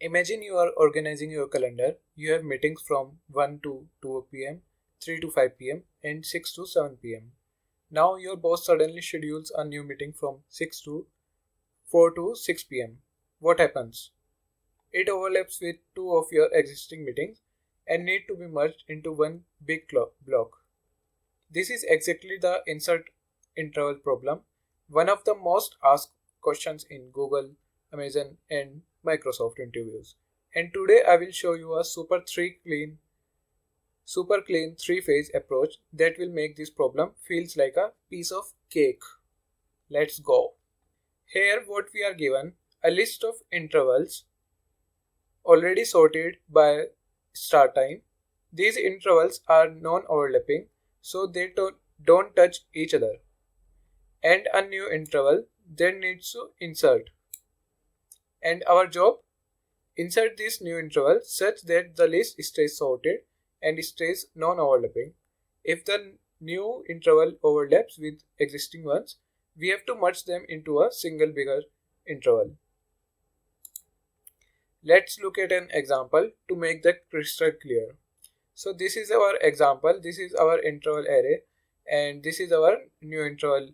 Imagine you are organizing your calendar. You have meetings from 1 to 2 pm, 3 to 5 pm, and 6 to 7 pm. Now your boss suddenly schedules a new meeting from 6 to 4 to 6 pm. What happens? It overlaps with two of your existing meetings and need to be merged into one big block. This is exactly the insert interval problem, one of the most asked questions in Google, Amazon, and Microsoft interviews. And today I will show you a super clean three-phase approach that will make this problem feels like a piece of cake. Let's go. Here what we are given, a list of intervals already sorted by start time. These intervals are non-overlapping, so they don't touch each other. And a new interval then needs to insert. And our job? Insert this new interval such that the list stays sorted and stays non-overlapping. If the new interval overlaps with existing ones, we have to merge them into a single bigger interval. Let's look at an example to make that crystal clear. So this is our example, this is our interval array, and this is our new interval.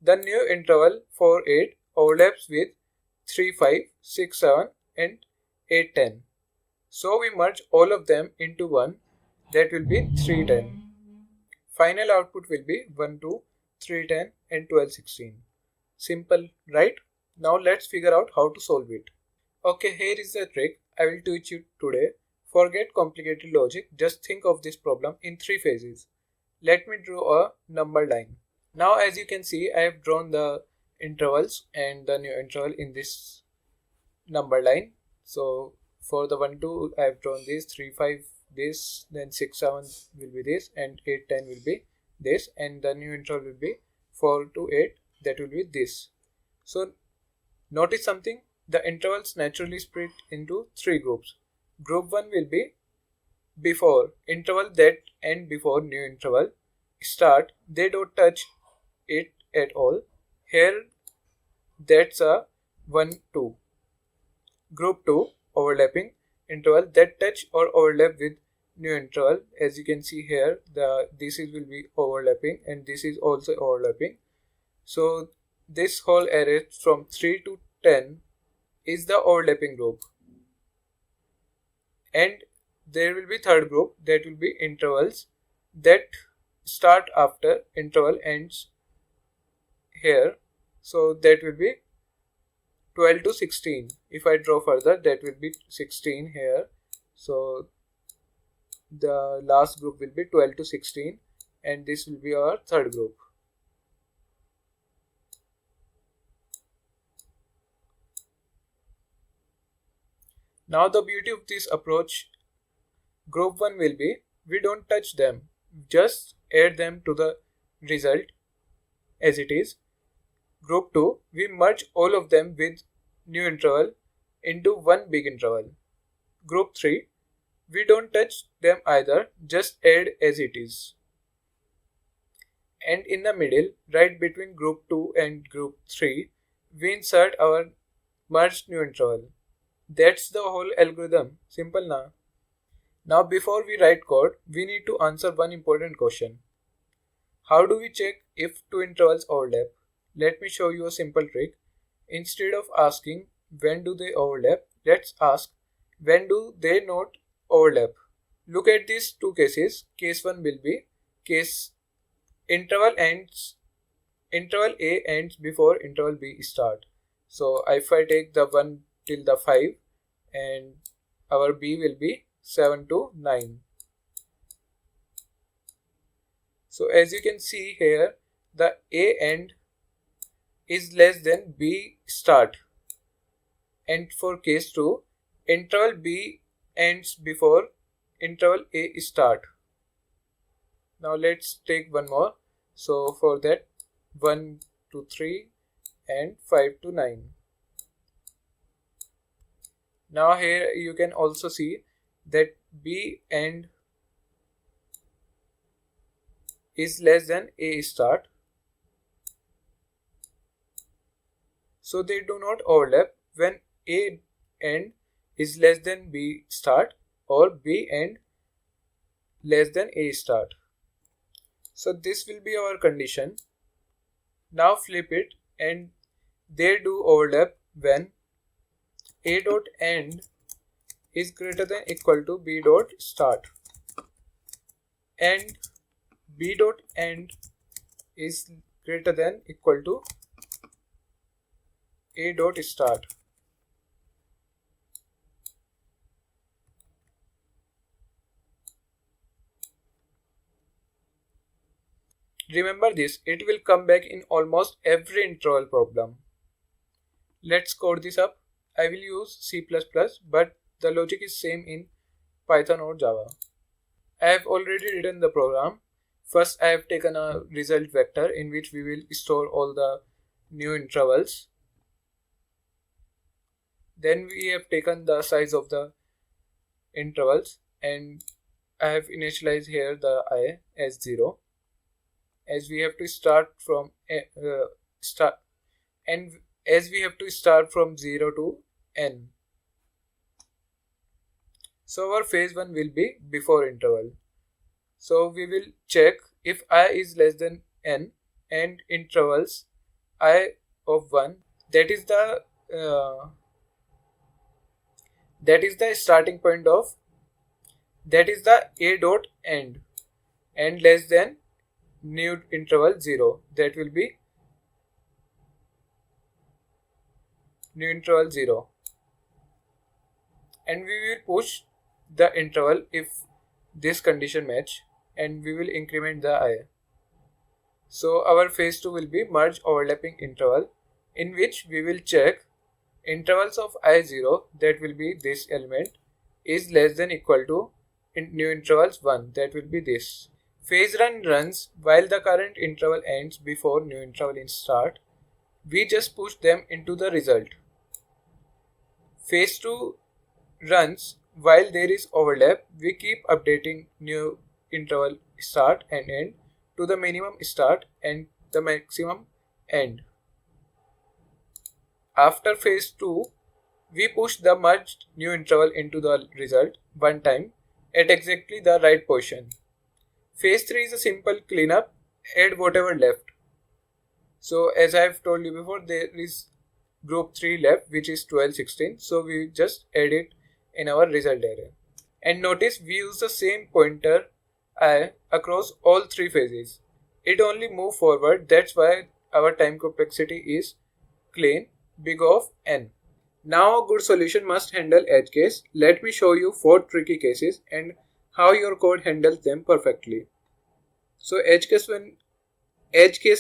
The new interval 4, 8 overlaps with 3, 5, 6, 7 and 8, 10. So we merge all of them into one, that will be 3, 10. Final output will be 1, 2, 3, 10 and 12, 16. Simple, right? Now let's figure out how to solve it. Okay, here is the trick I will teach you today. Forget complicated logic, just think of this problem in three phases. Let me draw a number line. Now as you can see, I have drawn the intervals and the new interval in this number line. So for the 1, 2, I have drawn this, 3, 5 this, then 6, 7 will be this, and 8, 10 will be this, and the new interval will be 4 to 8, that will be this. So notice something, the intervals naturally split into three groups. Group 1 will be before, interval that end before new interval start, they don't touch it at all. Here that's a 1, 2. Group 2 overlapping interval that touch or overlap with new interval. As you can see here, this will be overlapping and this is also overlapping. So this whole array from 3 to 10 is the overlapping group. And there will be third group, that will be intervals that start after interval ends here. So that will be 12 to 16. If I draw further, that will be 16 here. So the last group will be 12 to 16 and this will be our third group. Now the beauty of this approach, group 1 will be, we don't touch them, just add them to the result as it is. Group 2, we merge all of them with new interval into one big interval. Group 3, we don't touch them either, just add as it is. And in the middle, right between group 2 and group 3, we insert our merged new interval. That's the whole algorithm. Simple na? Now before we write code, we need to answer one important question. How do we check if two intervals overlap? Let me show you a simple trick. Instead of asking when do they overlap, let's ask when do they not overlap. Look at these two cases. Case 1 will be case interval A ends before interval B start. So if I take the 1 till the 5 and our B will be 7 to 9. So as you can see here, the A end is less than B start. And for case 2, interval B ends before interval A start. Now let's take one more. So for that, 1 to 3 and 5 to 9. Now here you can also see that B end is less than A start. So they do not overlap. When A end is less than B start or B end less than A start. So this will be our condition. Now flip it and they do overlap when A dot end is greater than equal to B dot start and B dot end is greater than equal to A dot start. Remember this, it will come back in almost every interval problem. Let's code this up. I will use C++, but the logic is same in Python or Java. I have already written the program. First, I have taken a result vector in which we will store all the new intervals. Then we have taken the size of the intervals and I have initialized here the I as 0, as we have to start from as we have to start from 0 to n. So our phase 1 will be before interval. So we will check if I is less than n and intervals I of 1, that is the starting point of, that is the A dot end, and less than new interval 0, that will be new interval 0, and we will push the interval if this condition match and we will increment the I. So our phase 2 will be merge overlapping interval, in which we will check intervals of I0, that will be this element, is less than equal to new intervals 1, that will be this. Phase run runs while the current interval ends before new interval in start. We just push them into the result. Phase 2 runs while there is overlap. We keep updating new interval start and end to the minimum start and the maximum end. After phase 2, we push the merged new interval into the result one time at exactly the right position. Phase 3 is a simple cleanup, add whatever left. So as I have told you before, there is group 3 left, which is 12, 16. So we just add it in our result array. And notice we use the same pointer I across all 3 phases. It only moves forward, that's why our time complexity is clean, big of n. Now a good solution must handle edge case. Let me show you 4 tricky cases and how your code handles them perfectly. So edge case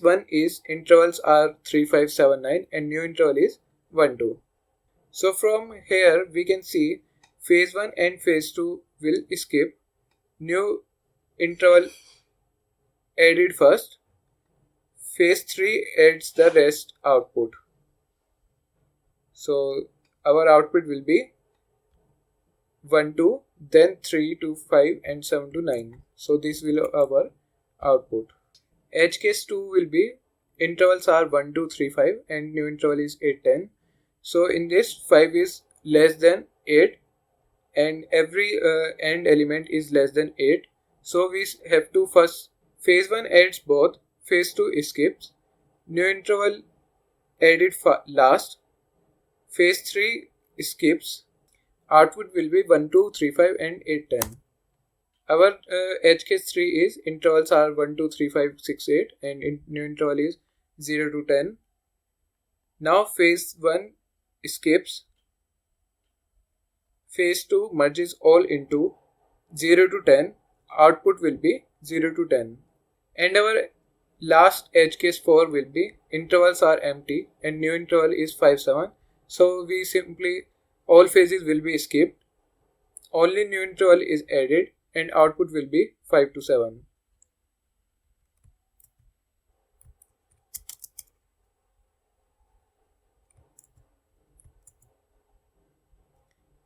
1 is intervals are 3, 5, 7, 9 and new interval is 1, 2. So from here we can see phase 1 and phase 2 will skip, new interval added first, phase 3 adds the rest output. So our output will be 1 to, then 3 to 5 and 7 to 9. So this will our output. Edge case 2 will be intervals are 1, 2, 3, 5 and new interval is 8, 10. So in this 5 is less than 8 and every end element is less than 8. So we have to first, phase 1 adds both, phase 2 skips, new interval added last, phase 3 skips, output will be 1, 2, 3, 5 and 8, 10. Our edge case 3 is intervals are 1, 2, 3, 5, 6, 8 and new interval is 0 to 10. Now phase 1 skips, phase 2 merges all into 0 to 10, output will be 0 to 10. And our last edge case 4 will be intervals are empty and new interval is 5, 7. So we simply, all phases will be skipped, only new interval is added and output will be 5 to 7.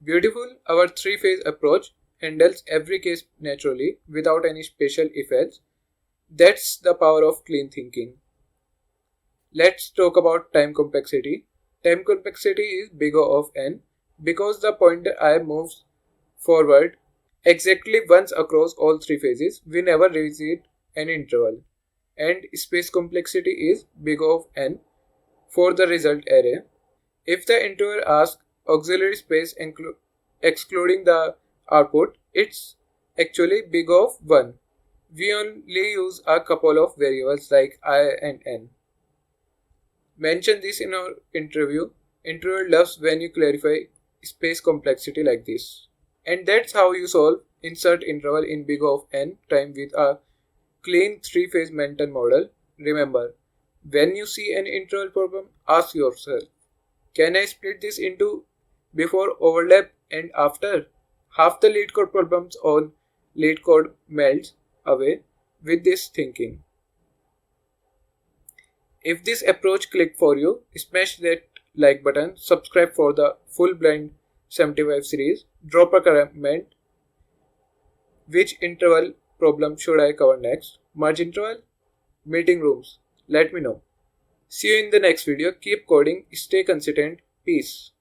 Beautiful, our 3-phase approach handles every case naturally without any special effects. That's the power of clean thinking. Let's talk about time complexity. Time complexity is big O of n. because the pointer I moves forward exactly once across all three phases, we never revisit an interval. And space complexity is big of n for the result array. If the interval asks auxiliary space excluding the output, it's actually big of 1. We only use a couple of variables like I and n. Mention this in our interview. Interviewer loves when you clarify space complexity like this. And that's how you solve insert interval in big of n time with a clean three-phase mental model. Remember, when you see an interval problem, ask yourself, can I split this into before overlap and after? Half the LeetCode problems on LeetCode melts away with this thinking. If this approach clicked for you, smash that like button, subscribe for the full blind 75 series, drop a comment, which interval problem should I cover next, merge interval, meeting rooms, let me know. See you in the next video, keep coding, stay consistent, peace.